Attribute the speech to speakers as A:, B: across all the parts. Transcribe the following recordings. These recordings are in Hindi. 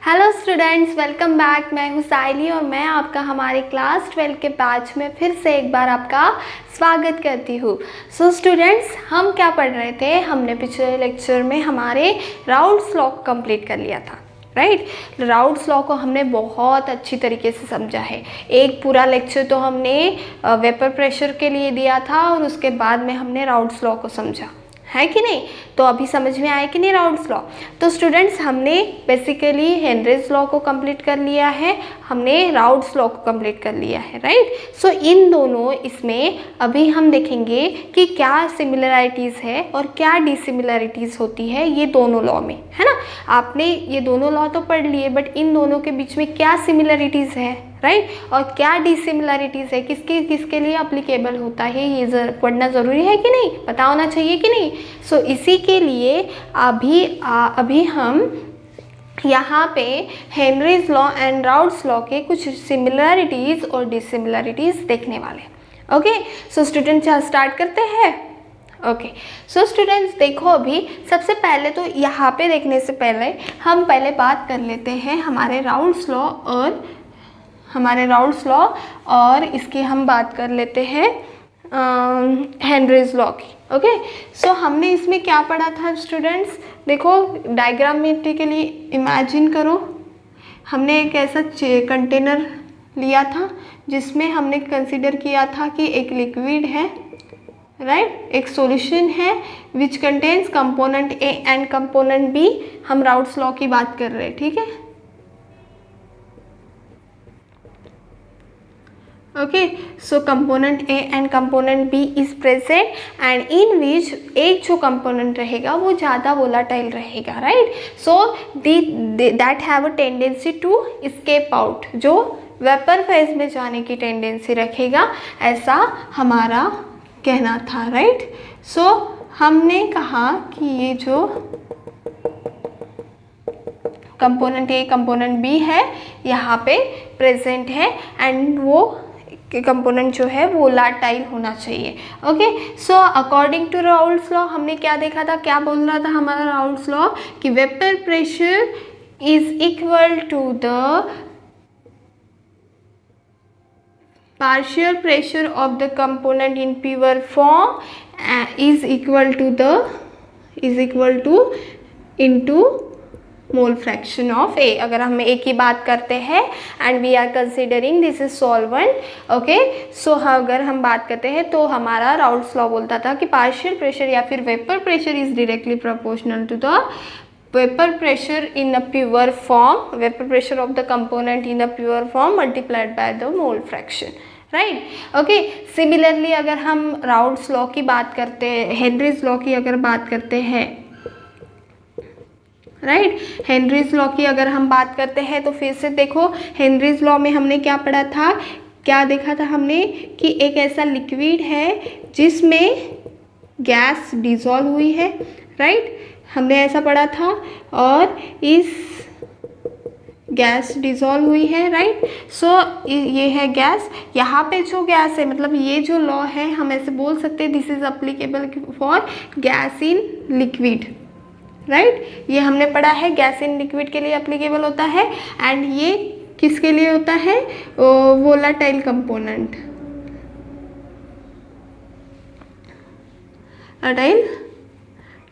A: Hello students, welcome back. मैं हूँ साइली और मैं आपका हमारे क्लास 12 के बैच में फिर से एक बार आपका स्वागत करती हूँ। सो स्टूडेंट्स, हम क्या पढ़ रहे थे? हमने पिछले लेक्चर में हमारे राउल्ट्स लॉ कंप्लीट कर लिया था, राइट। राउल्ट्स लॉ को हमने बहुत अच्छी तरीके से समझा है। एक पूरा लेक्चर तो हमने वेपर प्रेशर के लिए दिया था और उसके बाद में हमने राउल्ट्स लॉ को समझा, है कि नहीं? तो अभी समझ में आया कि नहीं राउल्ट्स लॉ? तो स्टूडेंट्स, हमने बेसिकली हेनरीज लॉ को कंप्लीट कर लिया है, हमने राउल्ट्स लॉ को कंप्लीट कर लिया है, राइट। सो इन दोनों इसमें अभी हम देखेंगे कि क्या सिमिलरिटीज़ है और क्या डिसिमिलरिटीज़ होती है ये दोनों लॉ में, है ना। आपने ये दोनों लॉ तो पढ़ लिए, बट इन दोनों के बीच में क्या सिमिलरिटीज़ है, राइट, और क्या डिसिमिलरिटीज़ है, किसके किसके लिए अप्लीकेबल होता है, ये पढ़ना ज़रूरी है कि नहीं, पता होना चाहिए कि नहीं। सो इसी के लिए अभी हम यहाँ पे Henry's law and Raoult's law के कुछ सिमिलरिटीज़ और डिसिमिलरिटीज़ देखने वाले। ओके, सो स्टूडेंट्स स्टार्ट करते हैं। ओके, सो स्टूडेंट्स देखो, अभी सबसे पहले तो यहाँ पे देखने से पहले हम पहले बात कर लेते हैं हमारे राउल्ट्स लॉ और इसकी हम बात कर लेते हैं हेनरीज लॉ की। ओके, सो हमने इसमें क्या पढ़ा था स्टूडेंट्स? देखो, डायग्रामेटिकली इमेजिन करो, हमने एक ऐसा कंटेनर लिया था जिसमें हमने कंसीडर किया था कि एक लिक्विड है, राइट, एक सॉल्यूशन है which contains component A and component B. हम राउल्ट्स लॉ की बात कर रहे हैं, ठीक है। Okay, so component A and component B is present and in which एक जो कंपोनेंट रहेगा वो ज़्यादा वोलाटाइल रहेगा, right. So that have a tendency to escape out, जो वेपर फेज में जाने की टेंडेंसी रखेगा, ऐसा हमारा कहना था, राइट। सो हमने कहा कि ये जो कंपोनेंट ए कंपोनेंट बी है यहाँ पे प्रेजेंट है एंड वो कंपोनेंट जो है वो वोलाटाइल होना चाहिए। Okay, so according to Raoult's law हमने क्या देखा था, क्या बोल रहा था हमारा राउल्ट्स लॉ कि vapour pressure is equal to the partial pressure of the component in pure form is equal to into mole fraction of A. अगर हम ए की बात करते हैं and we are considering this is solvent, okay, so अगर हम बात करते हैं तो हमारा राउल्ट्स लॉ बोलता था कि पार्शियल प्रेशर या फिर vapour pressure is directly proportional to the vapour pressure in a pure form, vapour pressure of the component in a pure form multiplied by the mole fraction, right. Okay, similarly अगर हम राउल्ट्स लॉ की बात करते हैं, हेनरीज लॉ की अगर बात करते हैं, राइट, हेनरीज लॉ की अगर हम बात करते हैं तो फिर से देखो, हेनरीज लॉ में हमने क्या पढ़ा था, क्या देखा था हमने कि एक ऐसा लिक्विड है जिसमें गैस डिसॉल्व हुई है, राइट, हमने ऐसा पढ़ा था, और इस गैस डिसॉल्व हुई है, राइट। सो ये है गैस, यहाँ पे जो गैस है, मतलब ये जो लॉ है हम ऐसे बोल सकते हैं this is applicable for gas in liquid, right. ये हमने पढ़ा है गैस इन लिक्विड के लिए अप्लीकेबल होता है एंड ये किसके लिए होता है? वोलाटाइल कंपोनेंट, वोलाटाइल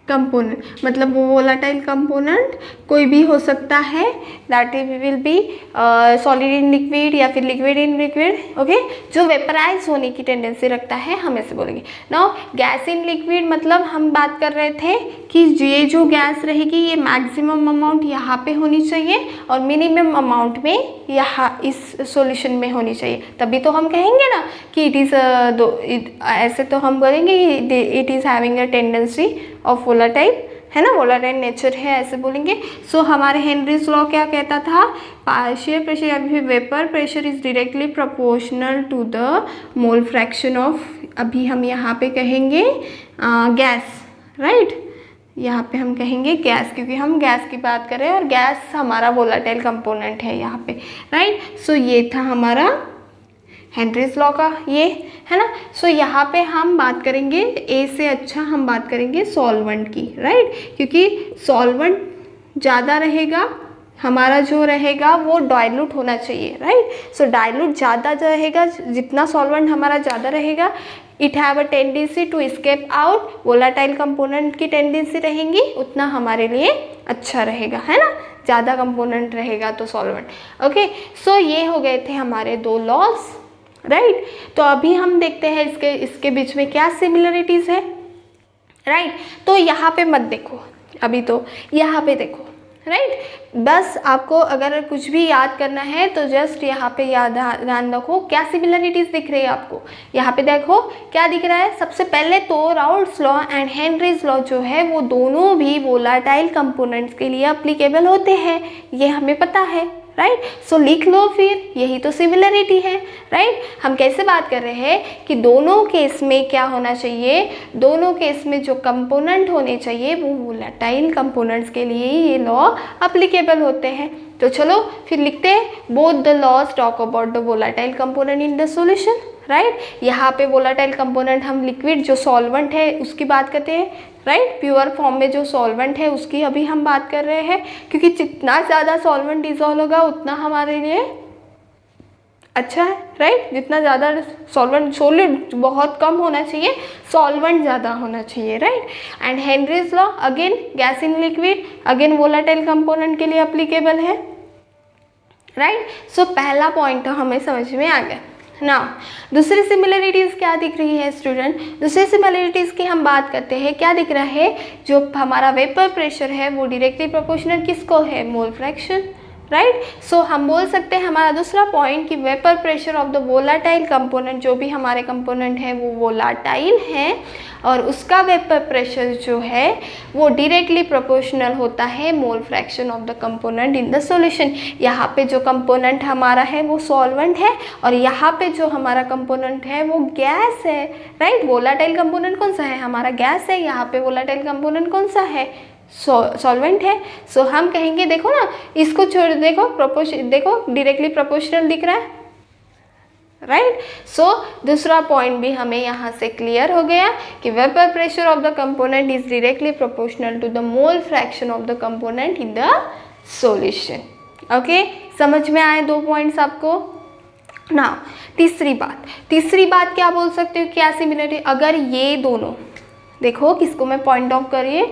A: कंपोनेंट, मतलब वो वोलाटाइल कंपोनेंट कोई भी हो सकता है, that will B solid in liquid या फिर लिक्विड इन लिक्विड, ओके, जो वेपराइज होने की टेंडेंसी रखता है, हम ऐसे बोलेंगे। नाउ गैस इन लिक्विड मतलब हम बात कर रहे थे कि ये जो गैस रहेगी ये मैक्सिमम अमाउंट यहाँ पे होनी चाहिए और मिनिमम अमाउंट में यहाँ इस सॉल्यूशन में होनी चाहिए, तभी तो हम कहेंगे ना कि इट इज़ ऐसे तो हम बोलेंगे it is having a tendency of volatile, है ना, वोलाटाइल नेचर है, ऐसे बोलेंगे। सो हमारे हेनरीज लॉ क्या कहता था? पार्शियल प्रेशर या फिर vapour pressure is directly proportional to the mole fraction of, अभी हम यहाँ पे कहेंगे गैस, राइट, यहाँ पे हम कहेंगे गैस, क्योंकि हम गैस की बात कर रहे हैं और गैस हमारा वोलाटाइल कंपोनेंट है यहाँ पे, राइट। सो ये था हमारा हेनरीज लॉ का, ये है ना। सो यहाँ पे हम बात करेंगे ए से अच्छा हम बात करेंगे सॉल्वेंट की, राइट, क्योंकि सॉल्वेंट ज़्यादा रहेगा हमारा जो रहेगा वो डाइल्यूट होना चाहिए, राइट। सो डाइल्यूट ज़्यादा रहेगा, जितना सॉल्वेंट हमारा ज़्यादा रहेगा, it have a tendency to escape out, volatile component की टेंडेंसी रहेंगी, उतना हमारे लिए अच्छा रहेगा, है ना, ज़्यादा कंपोनेंट रहेगा तो सॉल्वेंट। ओके, सो ये हो गए थे हमारे दो लॉज, राइट। तो अभी हम देखते हैं इसके बीच में क्या सिमिलरिटीज़ है, राइट। तो यहाँ पे मत देखो अभी, तो यहाँ पे देखो, राइट। बस आपको अगर कुछ भी याद करना है तो जस्ट यहाँ पे ध्यान रखो क्या सिमिलरिटीज़ दिख रही है आपको। यहाँ पे देखो क्या दिख रहा है, सबसे पहले तो Raoult's law and Henry's law जो है वो दोनों भी वोलाटाइल कंपोनेंट्स के लिए अप्लीकेबल होते हैं, ये हमें पता है, राइट। सो लिख लो फिर, यही तो सिमिलरिटी है, राइट। हम कैसे बात कर रहे हैं कि दोनों केस में क्या होना चाहिए, दोनों केस में जो कंपोनेंट होने चाहिए वो वोलाटाइल कंपोनेंट्स के लिए ही ये लॉ अप्लीकेबल होते हैं। तो चलो फिर लिखते हैं, both the laws talk about the volatile component in the solution, right. यहाँ पे वोलाटाइल कंपोनेंट हम लिक्विड जो सॉल्वेंट है उसकी बात करते हैं, राइट। प्योर फॉर्म में जो सॉल्वेंट है उसकी अभी हम बात कर रहे हैं, क्योंकि जितना ज़्यादा सॉल्वेंट डिजॉल्व होगा उतना हमारे लिए अच्छा है, राइट। जितना ज़्यादा सॉल्वेंट, सॉलिड बहुत कम होना चाहिए, सॉल्वेंट ज़्यादा होना चाहिए, right. And Henry's law again gas in liquid, again volatile component के लिए अप्लीकेबल है, राइट। सो पहला पॉइंट तो हमें समझ में आ गया ना। दूसरी सिमिलरिटीज़ क्या दिख रही है स्टूडेंट, दूसरी सिमिलरिटीज़ की हम बात करते हैं, क्या दिख रहा है, जो हमारा वेपर प्रेशर है वो डायरेक्टली प्रोपोर्शनल किसको है, मोल फ्रैक्शन, राइट। सो हम बोल सकते हैं हमारा दूसरा पॉइंट कि vapour pressure of the volatile component, जो भी हमारे कंपोनेंट है वो वोलाटाइल है और उसका वेपर प्रेशर जो है वो डायरेक्टली प्रोपोर्शनल होता है मोल fraction of the component in the solution. यहाँ पे जो कंपोनेंट हमारा है वो सॉल्वेंट है और यहाँ पे जो हमारा कंपोनेंट है वो गैस है, राइट। वोलाटाइल कंपोनेंट कौन सा है, हमारा गैस है, यहाँ पे वोलाटाइल कंपोनेंट कौन सा है, सॉल्वेंट है। सो हम कहेंगे, देखो ना, इसको छोड़, देखो देखो डायरेक्टली प्रोपोर्शनल दिख रहा है, राइट। सो दूसरा पॉइंट भी हमें यहाँ से क्लियर हो गया कि vapour pressure of the component is directly proportional to the mole fraction of the component in the solution. Okay, समझ में आए दो पॉइंट्स आपको ना। तीसरी बात क्या बोल सकते हो, क्या सिमिलरिटी, अगर ये दोनों देखो, किसको मैं पॉइंट आउट करिए,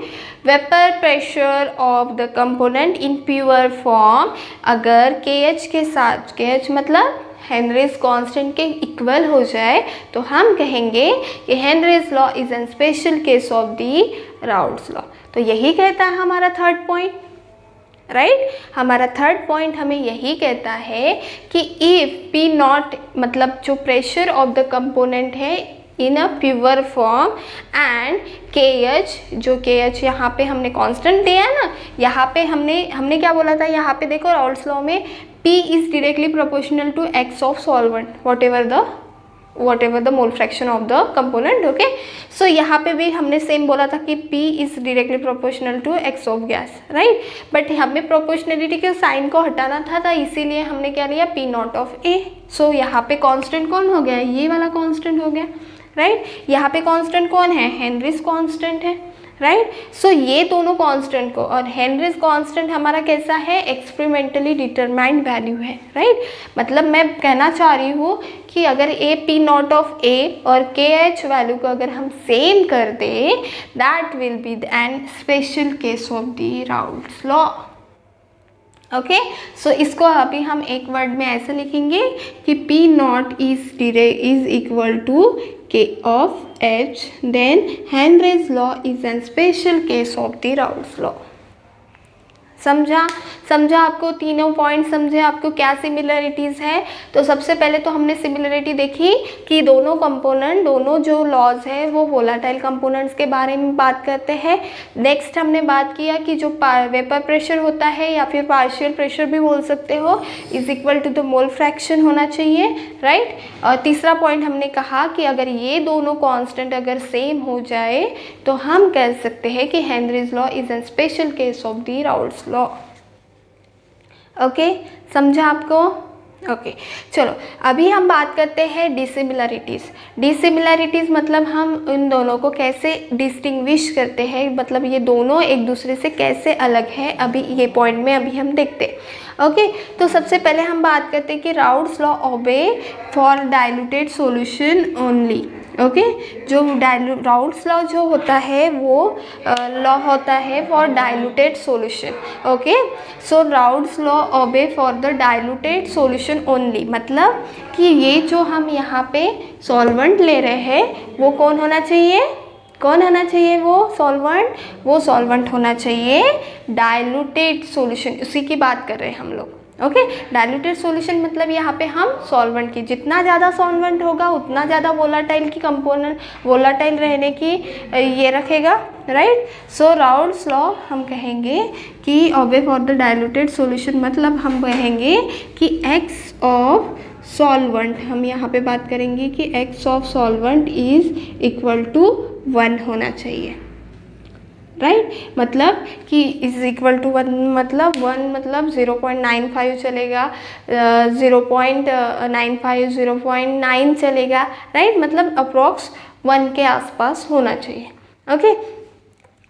A: vapour pressure of the component in pure form, अगर KH के साथ, KH मतलब हेनरीज कांस्टेंट के इक्वल हो जाए तो हम कहेंगे कि Henry's law is an special case of the Raoult's law. तो यही कहता है हमारा थर्ड पॉइंट, राइट। हमारा थर्ड पॉइंट हमें यही कहता है कि इफ P नॉट मतलब जो प्रेशर ऑफ द कंपोनेंट है in a pure form and KH, जो KH यहाँ पे हमने कांस्टेंट दिया है ना, यहाँ पे हमने क्या बोला था, यहाँ पे देखो राउल्ट्स लॉ में P is directly proportional to X of solvent whatever the mole fraction of the component, okay। So यहाँ पे भी हमने सेम बोला था कि P is directly proportional to X of gas, right. But हमें प्रोपोर्शनलिटी के साइन को हटाना था इसीलिए हमने क्या लिया, P नॉट ऑफ A। सो यहाँ पे कांस्टेंट कौन हो गया, ये वाला कांस्टेंट हो गया, राइट। यहाँ पे कांस्टेंट कौन है, हेनरीज कांस्टेंट है, राइट। सो ये दोनों कांस्टेंट को, और हेनरीज कांस्टेंट हमारा कैसा है, एक्सपेरिमेंटली डिटरमाइंड वैल्यू है, राइट। मतलब मैं कहना चाह रही हूँ कि अगर P नॉट ऑफ A और KH वैल्यू को अगर हम सेम कर दें, that will be an special case of the Raoult's law. Okay, so इसको अभी हम एक वर्ड में ऐसे लिखेंगे कि P naught is equal to K of H, then Henry's law is a special case of the Raoult's law। समझा आपको, तीनों पॉइंट समझे आपको क्या सिमिलरिटीज़ है। तो सबसे पहले तो हमने सिमिलरिटी देखी कि दोनों कंपोनेंट, दोनों जो लॉज है वो वोलाटाइल कंपोनेंट्स के बारे में बात करते हैं। नेक्स्ट हमने बात किया कि जो वेपर प्रेशर होता है या फिर पार्शियल प्रेशर भी बोल सकते हो, is equal to the mole fraction होना चाहिए, राइट। और तीसरा पॉइंट हमने कहा कि अगर ये दोनों कॉन्स्टेंट अगर सेम हो जाए तो हम कह सकते हैं कि Henry's law is an special case of the Raoult's law. Okay, समझा आपको, ओके चलो अभी हम बात करते हैं डिसिमिलरिटीज़। डिसिमिलरिटीज़ मतलब हम इन दोनों को कैसे डिस्टिंग्विश करते हैं, मतलब ये दोनों एक दूसरे से कैसे अलग हैं, अभी ये पॉइंट में अभी हम देखते हैं। ओके तो सबसे पहले हम बात करते हैं कि राउल्ट्स लॉ ओबे for diluted solution only. Okay जो राउल्ट्स लॉ जो होता है वो लॉ होता है for diluted solution. Okay so Raoult's law ओबे for the diluted solution only, मतलब कि ये जो हम यहाँ पे सॉल्वेंट ले रहे हैं वो कौन होना चाहिए, कौन होना चाहिए वो सॉल्वेंट होना चाहिए डाइल्यूटेड सॉल्यूशन, उसी की बात कर रहे हैं हम लोग। ओके डाइल्यूटेड सॉल्यूशन मतलब यहाँ पे हम सॉल्वेंट की, जितना ज़्यादा सॉल्वेंट होगा उतना ज़्यादा वोलाटाइल की कंपोनेंट, वोलाटाइल रहने की ये रखेगा, राइट। सो राउल्ट्स लॉ हम कहेंगे कि ओबे फॉर द डाइल्यूटेड सॉल्यूशन, मतलब हम कहेंगे कि एक्स ऑफ सॉल्वेंट, हम यहाँ पे बात करेंगे कि X of solvent is equal to 1 होना चाहिए, राइट मतलब कि इज इक्वल टू 1 मतलब 1 मतलब 0.95 चलेगा, 0.95 0.9 चलेगा, राइट मतलब अप्रॉक्स 1 के आसपास होना चाहिए। ओके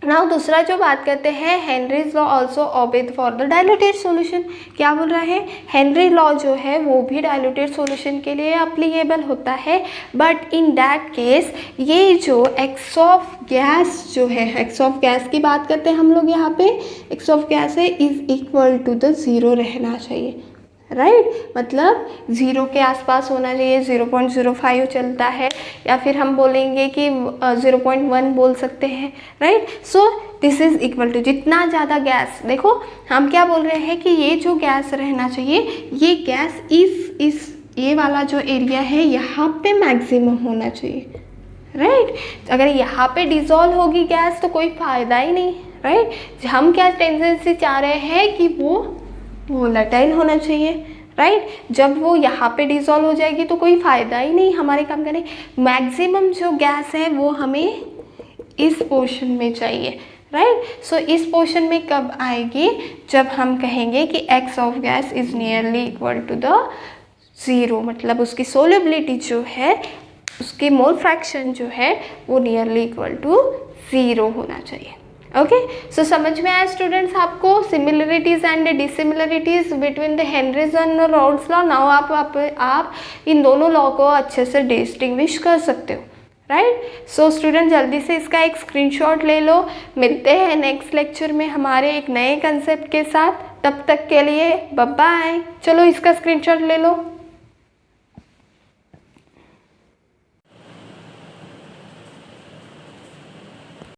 A: नाउ दूसरा जो बात करते हैं, Henry's law also obeyed for the diluted solution. क्या बोल रहा है, हेनरी लॉ जो है वो भी डाइल्यूटेड सॉल्यूशन के लिए अप्लीकेबल होता है, बट इन दैट केस ये जो एक्स ऑफ गैस जो है, एक्स ऑफ गैस की बात करते हैं हम लोग यहाँ पे, एक्स ऑफ गैस है इज इक्वल टू द 0 रहना चाहिए, राइट मतलब 0 के आसपास होना चाहिए, 0.05 चलता है या फिर हम बोलेंगे कि 0.1 बोल सकते हैं, right. So this is equal to, जितना ज़्यादा गैस, देखो हम क्या बोल रहे हैं कि ये जो गैस रहना चाहिए, ये गैस इस ये वाला जो एरिया है यहाँ पे मैक्सिमम होना चाहिए, राइट। अगर यहाँ पे डिज़ोल्व होगी गैस तो कोई फ़ायदा ही नहीं, राइट। हम क्या टेंडेंसी चाह रहे हैं कि वो वोलेटाइल होना चाहिए, राइट। जब वो यहाँ पे डिज़ोल्व हो जाएगी तो कोई फ़ायदा ही नहीं हमारे काम करने। मैक्सिमम जो गैस है वो हमें इस पोर्शन में चाहिए, राइट। सो इस पोर्शन में कब आएगी, जब हम कहेंगे कि X of gas is nearly equal to the 0, मतलब उसकी सोल्युबिलिटी जो है, उसकी मोल फ्रैक्शन जो है वो नियरली इक्वल टू 0 होना चाहिए। ओके सो समझ में आया स्टूडेंट्स आपको similarities and dissimilarities between the Henrys and Raoult's law. Now आप इन दोनों लॉ को अच्छे से डिस्टिंग्विश कर सकते हो, राइट। सो स्टूडेंट जल्दी से इसका एक स्क्रीनशॉट ले लो। मिलते हैं नेक्स्ट लेक्चर में हमारे एक नए कंसेप्ट के साथ, तब तक के लिए बाय बाय। चलो इसका स्क्रीनशॉट ले लो।